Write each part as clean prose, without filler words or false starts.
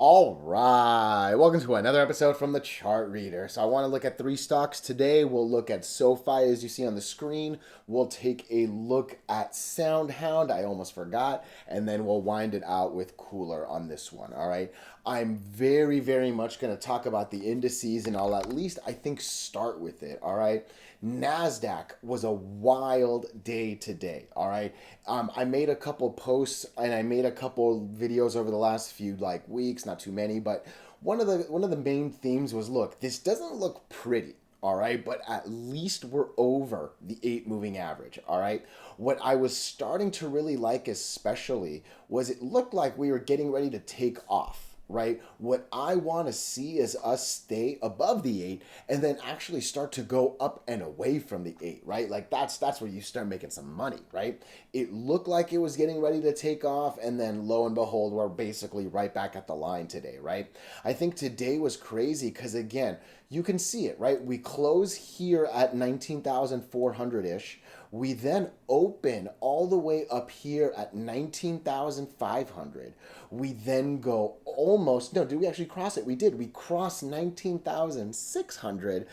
All right, welcome to another episode from the Chart Reader. So I want to look at three stocks today. We'll look at SOFI as you see on the screen. We'll take a look at SOUN. I almost forgot, and then we'll wind it out with KULR on this one. All right, I'm very much going to talk about the indices, and I'll at least I think start with it. All right. NASDAQ was a wild day today. All right. I made a couple posts and I made a couple videos over the last few weeks, not too many, but one of the main themes was, look, this doesn't look pretty. All right, but at least we're over the 8 moving average. All right, what I was starting to really like, especially, was it looked like we were getting ready to take off. Right, what I want to see is us stay above the 8 and then actually start to go up and away from the 8. Right, like that's where you start making some money. Right, it looked like it was getting ready to take off, and then lo and behold, we're basically right back at the line today. Right, I think today was crazy because, again, you can see it. Right, we close here at 19,400 ish. We then open all the way up here at 19,500. We then go almost, no, did we actually cross it? We did. We crossed 19,600.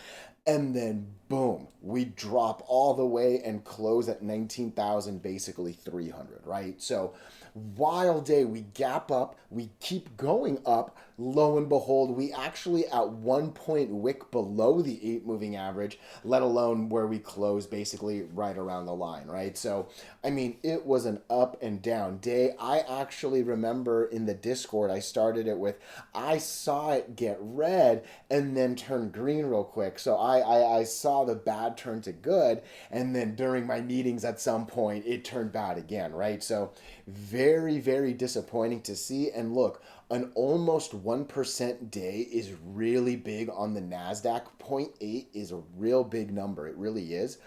And then boom, we drop all the way and close at 19,000, basically 300, right? So wild day, we gap up, we keep going up. Lo and behold, we actually at one point wick below the 8 moving average, let alone where we close basically right around the line, right? So, I mean, it was an up and down day. I actually remember in the Discord, I started it with, I saw it get red and then turn green real quick. So I saw the bad turn to good, and then during my meetings at some point, it turned bad again, right? So very disappointing to see. And look, an almost 1% day is really big on the NASDAQ. Zero point 0.8 is a real big number. It really is.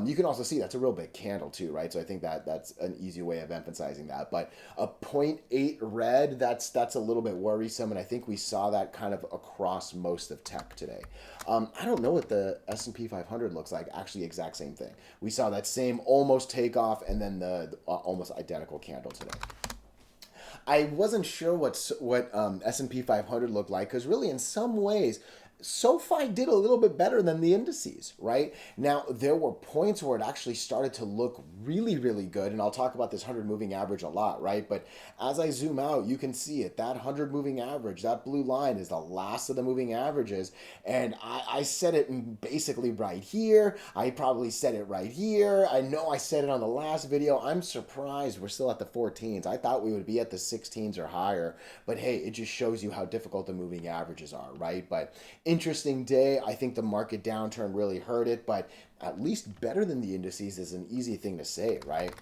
You can also see that's a real big candle too, right? So I think that's an easy way of emphasizing that. But a zero point 0.8 red, that's a little bit worrisome. And I think we saw that kind of across most of tech today. I don't know what the S&P 500 looks like. Actually, exact same thing. We saw that same almost takeoff and then the almost identical candle today. I wasn't sure what S&P 500 looked like, because really in some ways SoFi did a little bit better than the indices, right? Now, there were points where it actually started to look really good, and I'll talk about this 100 moving average a lot, right? But as I zoom out, you can see it. That 100 moving average, that blue line, is the last of the moving averages, and I said it basically right here. I probably said it right here. I know I said it on the last video. I'm surprised we're still at the 14s. I thought we would be at the 16s or higher, but hey, it just shows you how difficult the moving averages are, right? But interesting day. I think the market downturn really hurt it, but at least better than the indices is an easy thing to say, right?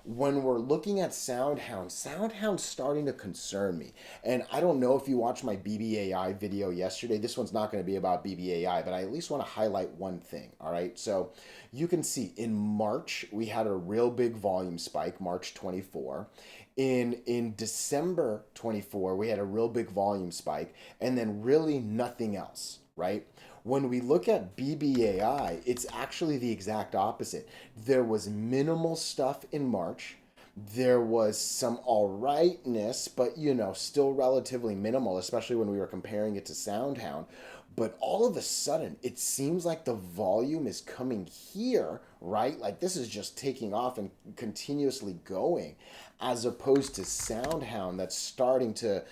When we're looking at SoundHound's starting to concern me. And I don't know if you watched my BBAI video yesterday. This one's not going to be about BBAI, but I at least want to highlight one thing, all right? So you can see in March, we had a real big volume spike, March 24. In December 24, we had a real big volume spike, and then really nothing else, right? When we look at BBAI, it's actually the exact opposite. There was minimal stuff in March. There was some all rightness, but still relatively minimal, especially when we were comparing it to SoundHound. But all of a sudden, it seems like the volume is coming here, right? Like this is just taking off and continuously going, as opposed to SoundHound that's starting to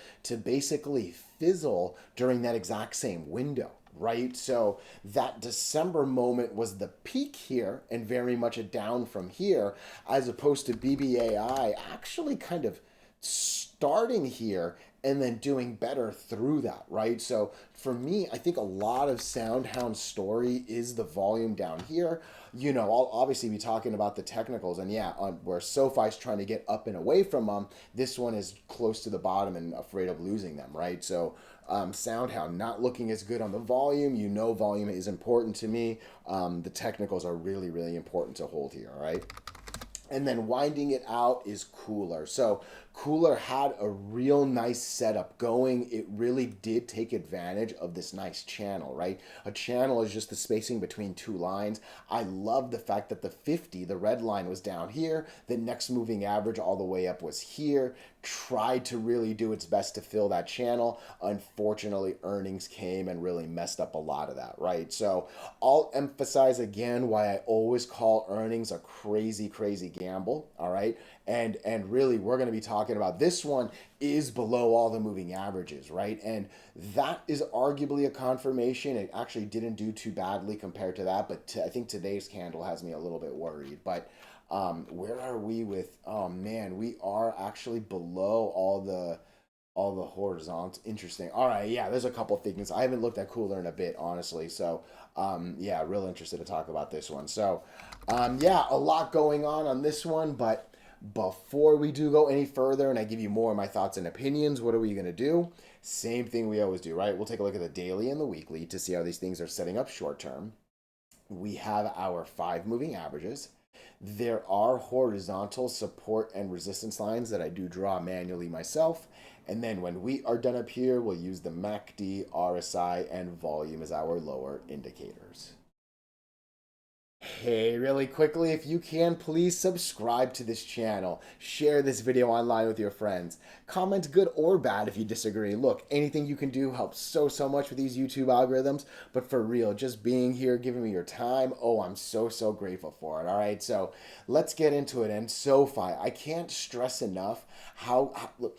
basically fizzle during that exact same window. Right? So that December moment was the peak here and very much a down from here, as opposed to BBAI actually kind of starting here and then doing better through that, right? So for me, I think a lot of SoundHound's story is the volume down here. I'll obviously be talking about the technicals, and yeah, where SoFi's trying to get up and away from them, this one is close to the bottom and afraid of losing them, right? So SoundHound not looking as good on the volume. Volume is important to me. The technicals are really important to hold here, all right? And then winding it out is KULR. So KULR had a real nice setup going. It really did take advantage of this nice channel, right? A channel is just the spacing between two lines. I love the fact that the 50, the red line, was down here. The next moving average all the way up was here. Tried to really do its best to fill that channel. Unfortunately, earnings came and really messed up a lot of that, right? So I'll emphasize again why I always call earnings a crazy, crazy gamble, all right? And really, we're going to be talking about this one is below all the moving averages, right? And that is arguably a confirmation. It actually didn't do too badly compared to that, but I think today's candle has me a little bit worried. But where are we with? Oh man, we are actually below all the horizontal. Interesting. All right, yeah, there's a couple things. I haven't looked at KULR in a bit, honestly. So yeah, real interested to talk about this one. So yeah, a lot going on this one, but before we do go any further and I give you more of my thoughts and opinions, what are we going to do? Same thing we always do, right? We'll take a look at the daily and the weekly to see how these things are setting up short term. We have our 5 moving averages. There are horizontal support and resistance lines that I do draw manually myself. And then when we are done up here, we'll use the MACD, RSI, and volume as our lower indicators. Hey, really quickly, if you can, please subscribe to this channel. Share this video online with your friends. Comment good or bad if you disagree. Look, anything you can do helps so much with these YouTube algorithms. But for real, just being here, giving me your time, oh, I'm so grateful for it. All right, so let's get into it. And SOFI, I can't stress enough how look,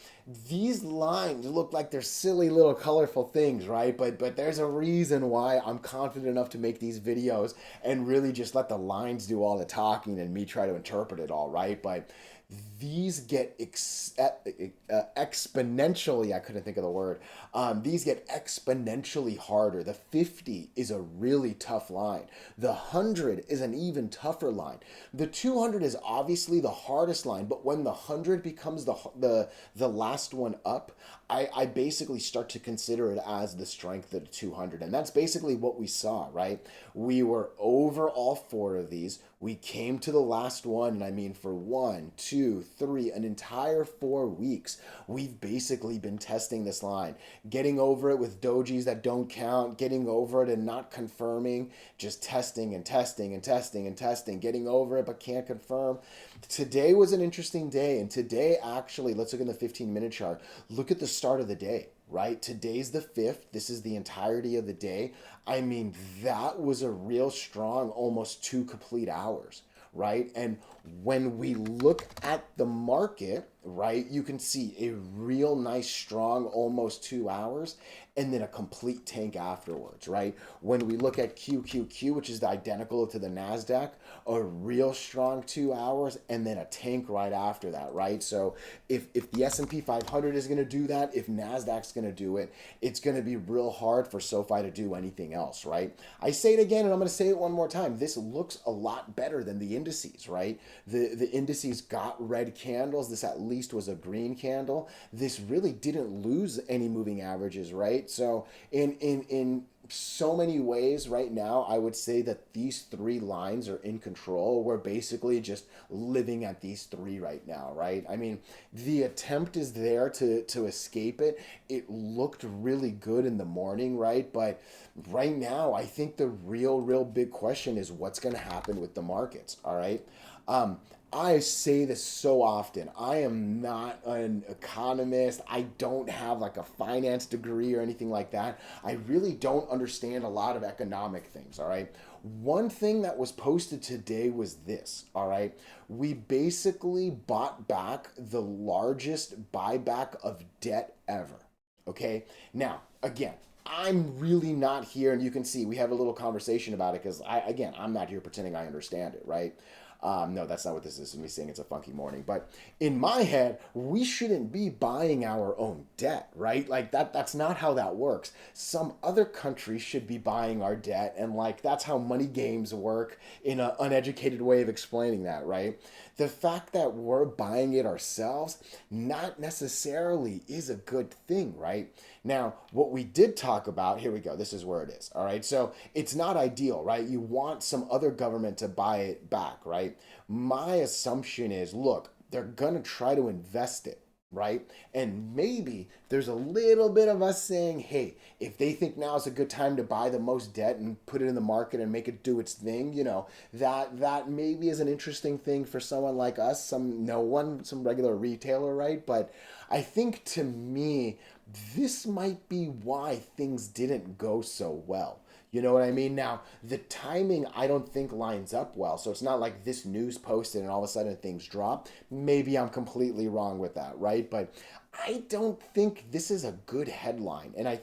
these lines look like they're silly little colorful things, right? But there's a reason why I'm confident enough to make these videos and really just let the lines do all the talking and me try to interpret it all, right? But these get exponentially, I couldn't think of the word, these get exponentially harder. The 50 is a really tough line. The 100 is an even tougher line. The 200 is obviously the hardest line, but when the 100 becomes the last one up, I basically start to consider it as the strength of the 200. And that's basically what we saw, right? We were over all 4 of these. We came to the last one, and I mean for 1, 2, 3, an entire 4 weeks, we've basically been testing this line, getting over it with dojis that don't count, getting over it and not confirming, just testing and testing and testing and testing, getting over it but can't confirm. Today was an interesting day, and today actually, let's look at the 15-minute chart. Look at the start of the day, right? Today's the 5th. This is the entirety of the day. I mean, that was a real strong, almost 2 complete hours, right? And when we look at the market, right, you can see a real nice, strong, almost 2 hours, and then a complete tank afterwards, right? When we look at QQQ, which is identical to the NASDAQ, a real strong 2 hours, and then a tank right after that, right? So if the S&P 500 is going to do that, if NASDAQ's going to do it, it's going to be real hard for SOFI to do anything else, right? I say it again, and I'm going to say it one more time. This looks a lot better than the indices, right? The indices got red candles. This at least was a green candle. This really didn't lose any moving averages, right? So in so many ways right now, I would say that these 3 lines are in control. We're basically just living at these 3 right now, right? I mean, the attempt is there to escape it. It looked really good in the morning, right? But right now, I think the real big question is what's going to happen with the markets, all right? I say this so often. I am not an economist. I don't have like a finance degree or anything like that. I really don't understand a lot of economic things, all right? One thing that was posted today was this, all right? We basically bought back the largest buyback of debt ever, okay? Now, again, I'm really not here, and you can see we have a little conversation about it because I'm not here pretending I understand it, right? No, that's not what this is. Me saying it's a funky morning. But in my head, we shouldn't be buying our own debt, right? Like that's not how that works. Some other countries should be buying our debt, and like that's how money games work in an uneducated way of explaining that, right? The fact that we're buying it ourselves not necessarily is a good thing, right? Now, what we did talk about, here we go, this is where it is, all right? So it's not ideal, right? You want some other government to buy it back, right? My assumption is, look, they're going to try to invest it, right? And maybe there's a little bit of us saying, hey, if they think now is a good time to buy the most debt and put it in the market and make it do its thing, that maybe is an interesting thing for someone like us, some regular retailer, right? But I think to me, this might be why things didn't go so well. You know what I mean? Now, the timing I don't think lines up well. So it's not like this news posted and all of a sudden things drop. Maybe I'm completely wrong with that, right? But I don't think this is a good headline. And I'm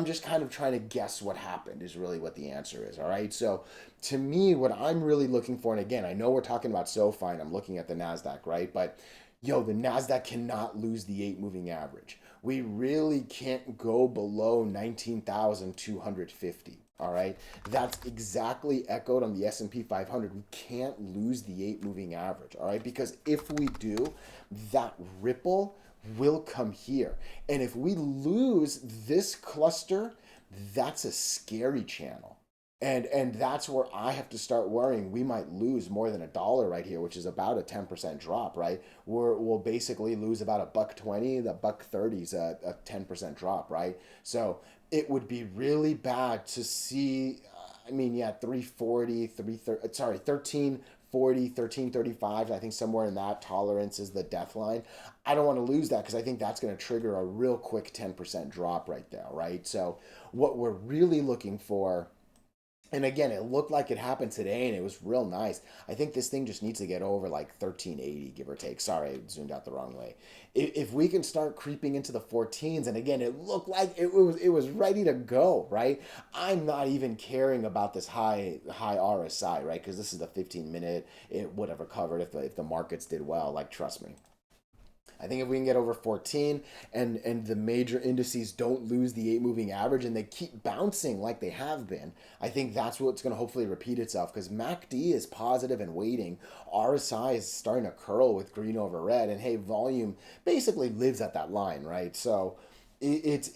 just kind of trying to guess what happened is really what the answer is. All right. So to me, what I'm really looking for, and again, I know we're talking about SOFI and I'm looking at the NASDAQ, right? But the NASDAQ cannot lose the 8 moving average. We really can't go below 19,250. All right, that's exactly echoed on the S&P 500. We can't lose the 8 moving average. All right, because if we do, that ripple will come here. And if we lose this cluster, that's a scary channel. And that's where I have to start worrying. We might lose more than $1 right here, which is about a 10% drop, right? We'll basically lose about a $1.20. The $1.30 is a 10% drop, right? So it would be really bad to see. I mean, yeah, 340, 330, sorry, 1340, 1335. I think somewhere in that tolerance is the death line. I don't want to lose that because I think that's going to trigger a real quick 10% drop right there, right? So what we're really looking for, and again, it looked like it happened today and it was real nice. I think this thing just needs to get over like 1380, give or take. Sorry, I zoomed out the wrong way. If we can start creeping into the 14s, and again, it looked like it was ready to go, right? I'm not even caring about this high RSI, right? Because this is the 15-minute, it would have recovered if the markets did well. Like, trust me. I think if we can get over 14 and the major indices don't lose the 8 moving average and they keep bouncing like they have been, I think that's what's going to hopefully repeat itself because MACD is positive and waiting. RSI is starting to curl with green over red. And hey, volume basically lives at that line, right? So it's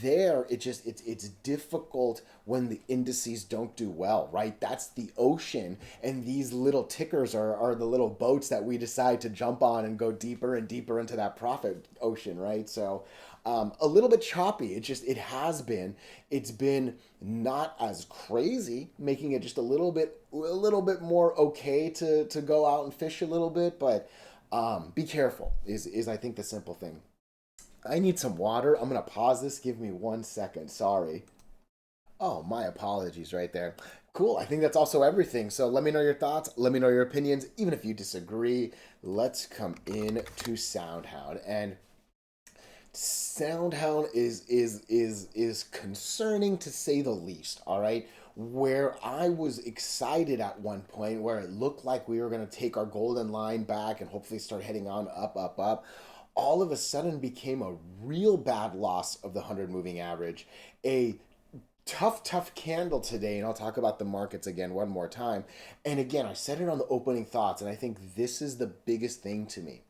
there. It's difficult when the indices don't do well, right? That's the ocean, and these little tickers are the little boats that we decide to jump on and go deeper and deeper into that profit ocean, right? So a little bit choppy. It's been not as crazy, making it just a little bit more okay to go out and fish a little bit, but be careful is I think the simple thing. I need some water. I'm going to pause this. Give me 1 second. Sorry. Oh, my apologies right there. Cool. I think that's also everything. So let me know your thoughts. Let me know your opinions. Even if you disagree, let's come in to SoundHound. And SoundHound is concerning to say the least, all right? Where I was excited at one point, where it looked like we were going to take our golden line back and hopefully start heading on up, up, up, all of a sudden became a real bad loss of the 100 moving average. A tough candle today, and I'll talk about the markets again one more time. And again, I said it on the opening thoughts, and I think this is the biggest thing to me.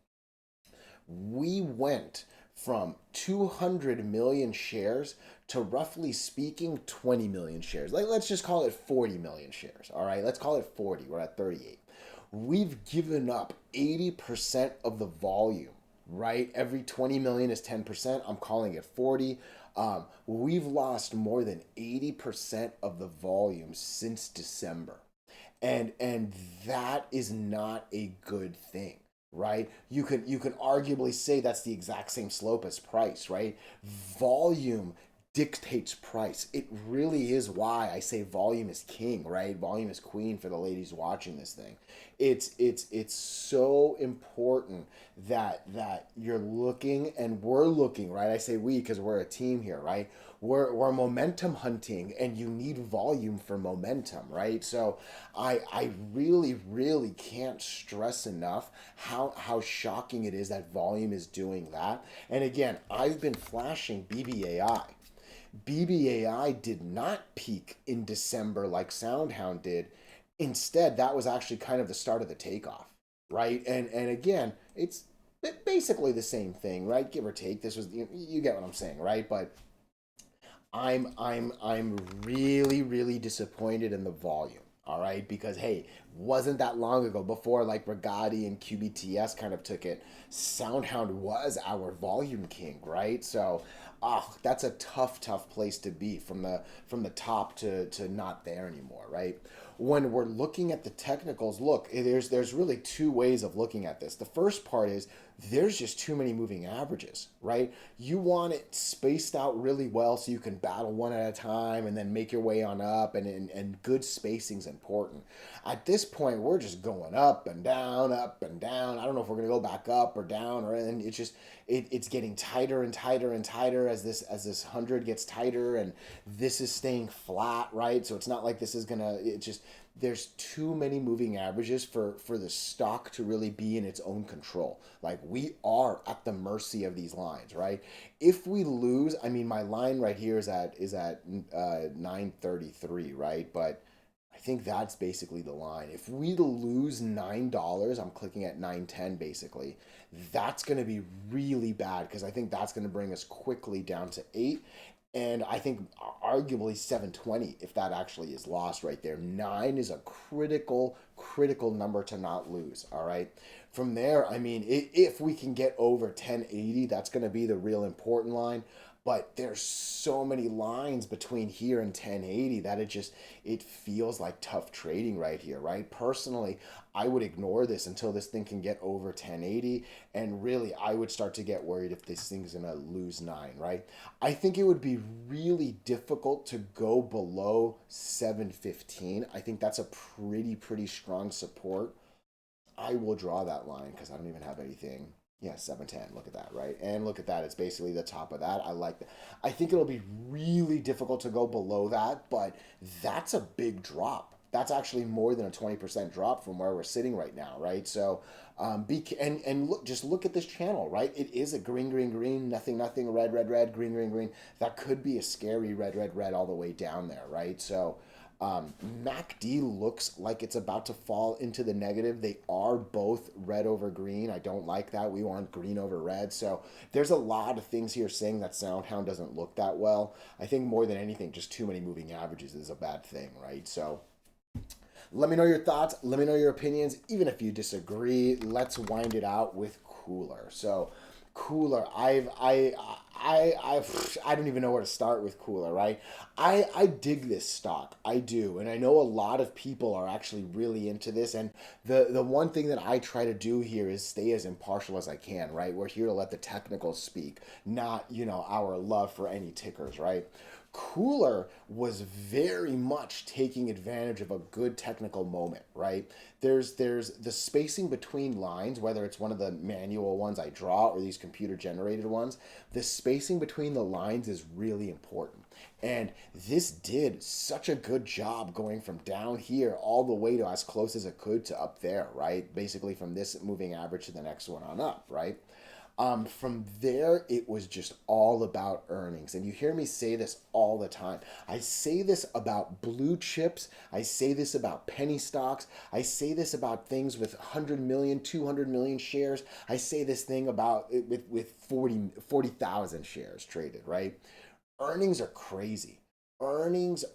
We went from 200 million shares to roughly speaking 20 million shares. Let's just call it 40 million shares. All right, let's call it 40. We're at 38. We've given up 80% of the volume, right? Every 20 million is 10%. I'm calling it 40. We've lost more than 80% of the volume since December. And that is not a good thing, right? You can arguably say that's the exact same slope as price, right? Volume dictates price. It really is why I say volume is king, right? Volume is queen for the ladies watching this thing. It's so important that you're looking and we're looking, right? I say we because we're a team here, right? We're momentum hunting and you need volume for momentum, right? So I really can't stress enough how shocking it is that volume is doing that. And again, I've been flashing BBAI. BBAI did not peak in December like SoundHound did. Instead, that was actually kind of the start of the takeoff, right? And again, it's basically the same thing, right? Give or take. This was you get what I'm saying, right? But I'm really disappointed in the volume. All right, because hey, wasn't that long ago before like Brigatti and QBTS kind of took it. Soundhound was our volume king, right? So, that's a tough place to be from the top to not there anymore, right? When we're looking at the technicals, look, there's really two ways of looking at this. The first part is there's just too many moving averages, right? You want it spaced out really well so you can battle one at a time and then make your way on up, and good spacing's important. At this point, we're just going up and down, up and down. I don't know if we're gonna go back up or down, or and it's just it's getting tighter and tighter and tighter as this 100 gets tighter, and this is staying flat, right? So it's not like this is gonna it just there's too many moving averages for the stock to really be in its own control. Like, we are at the mercy of these lines, right? If we lose, I mean, my line right here is at 933, right? But I think that's basically the line. If we lose $9, I'm clicking at 910 basically. That's going to be really bad, because I think that's going to bring us quickly down to 8, and I think arguably 720 if that actually is lost right there. 9 is a critical number to not lose, all right? From there, I mean, if we can get over 1080, that's going to be the real important line. But there's so many lines between here and 1080 that it feels like tough trading right here, right? Personally, I would ignore this until this thing can get over 1080, and really I would start to get worried if this thing's gonna lose 9, right? I think it would be really difficult to go below 715. I think that's a pretty strong support. I will draw that line because I don't even have anything. Yeah, 710. Look at that, right? And look at that. It's basically the top of that. I like that. I think it'll be really difficult to go below that, but that's a big drop. That's actually more than a 20% drop from where we're sitting right now, right? So, and look, just look at this channel, right? It is a green, nothing, red, green. That could be a scary red all the way down there, right? So, MACD looks like it's about to fall into the negative. They are both red over green. I don't like that. We want green over red. So there's a lot of things here saying that Soundhound doesn't look that well. I think more than anything, just too many moving averages is a bad thing, right? So let me know your thoughts. Let me know your opinions. Even if you disagree, let's wind it out with KULR. So KULR, I don't even know where to start with KULR, right? I dig this stock. I do. And I know a lot of people are actually really into this. And the one thing that I try to do here is stay as impartial as I can, right? We're here to let the technicals speak, not, our love for any tickers, right? KULR was very much taking advantage of a good technical moment, right? There's the spacing between lines, whether it's one of the manual ones I draw or these computer generated ones, the spacing between the lines is really important. And this did such a good job going from down here all the way to as close as it could to up there, right? Basically from this moving average to the next one on up, right? From there, it was just all about earnings. And you hear me say this all the time. I say this about blue chips. I say this about penny stocks. I say this about things with 100 million, 200 million shares. I say this thing about it with 40,000 shares traded, right? Earnings are crazy. Earnings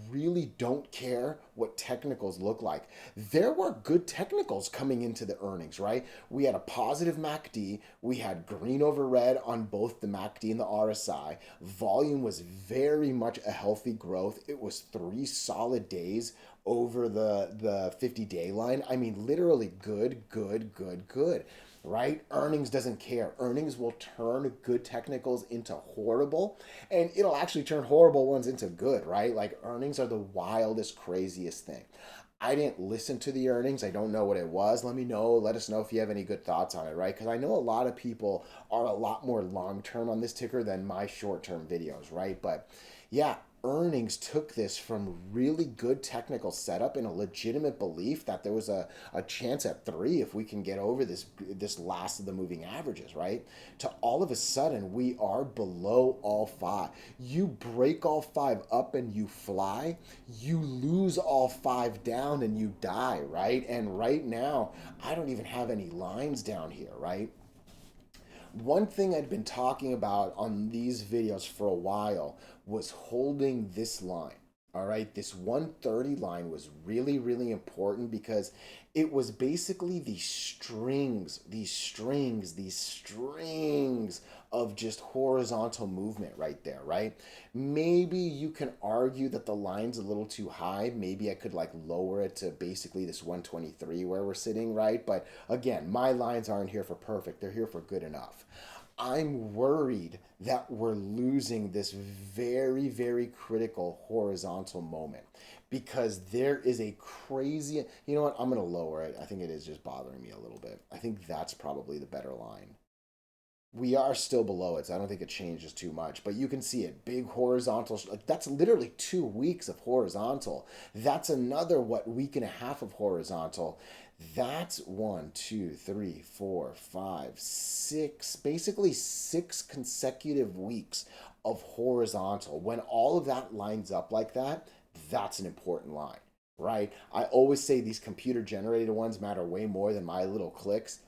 really don't care what technicals look like. There were good technicals coming into the earnings, right? We had a positive MACD. We had green over red on both the MACD and the RSI. Volume was very much a healthy growth. It was 3 solid days over the 50-day line. I mean, literally good, right? Earnings doesn't care. Earnings will turn good technicals into horrible, and it'll actually turn horrible ones into good, right? Like, earnings are the wildest, craziest thing. I didn't listen to the earnings. I don't know what it was. Let me know. Let us know if you have any good thoughts on it, right? Because I know a lot of people are a lot more long term on this ticker than my short term videos, right? But yeah, earnings took this from really good technical setup and a legitimate belief that there was a chance at 3 if we can get over this last of the moving averages, right? To all of a sudden we are below all 5. You break all 5 up and you fly. You lose all 5 down and you die, right? And right now I don't even have any lines down here, right? One thing I'd been talking about on these videos for a while was holding this line. All right, this 130 line was really, really important because it was basically these strings of just horizontal movement right there, right? Maybe you can argue that the line's a little too high. Maybe I could like lower it to basically this 123 where we're sitting, right? But again, my lines aren't here for perfect, they're here for good enough. I'm worried that we're losing this very, very critical horizontal moment because there is a crazy. You know what? I'm going to lower it. I think it is just bothering me a little bit. I think that's probably the better line. We are still below it, so I don't think it changes too much. But you can see it, big horizontal. Like that's literally 2 weeks of horizontal. That's another what week and a half of horizontal. That's one, two, three, four, five, six, basically 6 consecutive weeks of horizontal. When all of that lines up like that, that's an important line, right? I always say these computer generated ones matter way more than my little clicks.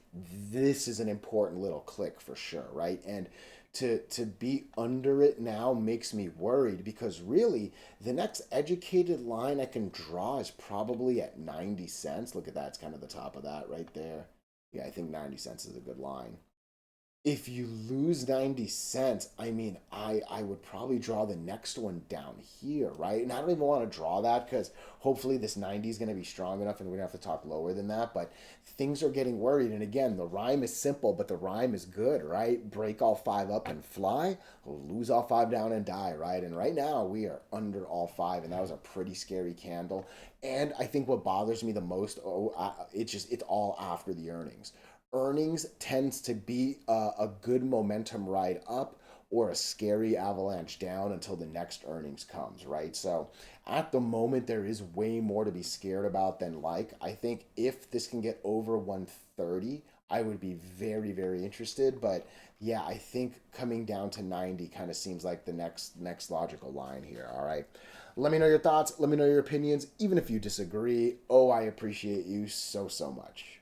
This is an important little click for sure, right? And to be under it now makes me worried because really the next educated line I can draw is probably at 90 cents. Look at that, it's kind of the top of that right there. Yeah, I think 90 cents is a good line. If you lose 90 cents, I mean, I would probably draw the next one down here, right? And I don't even want to draw that because hopefully this 90 is going to be strong enough and we're going to have to talk lower than that. But things are getting worried. And again, the rhyme is simple, but the rhyme is good, right? Break all five up and fly, lose all five down and die, right? And right now we are under all five, and that was a pretty scary candle. And I think what bothers me the most, it's all after the earnings. Earnings tends to be a good momentum ride up or a scary avalanche down until the next earnings comes, right? So at the moment, there is way more to be scared about than like. I think if this can get over 130, I would be very, very interested. But yeah, I think coming down to 90 kind of seems like the next logical line here. All right. Let me know your thoughts. Let me know your opinions, even if you disagree. Oh, I appreciate you so, so much.